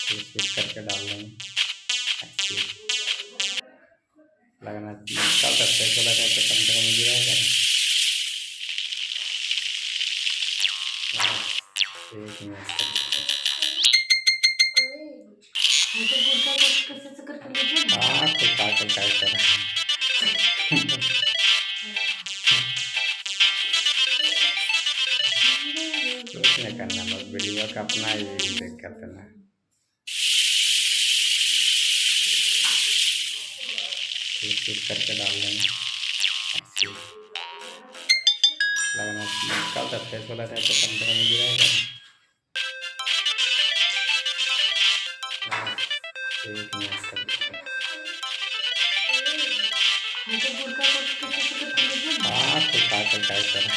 Switch करके डाल देंगे। ऐसे लगना निकाल सकते हैं, तो लगा तो कम से कम गिराएगा ना। एक मिनट हाँ तो पागल काय करा कुछ नहीं करना, बस वीडियो का अपना ही देख कर देना। स्विच करके डाल देंगे। ऐसे लगना निकाल सकते हैं, तो लगा तो कम से कम गिराएगा ना। एक मिनट हाँ तो पागल काय करा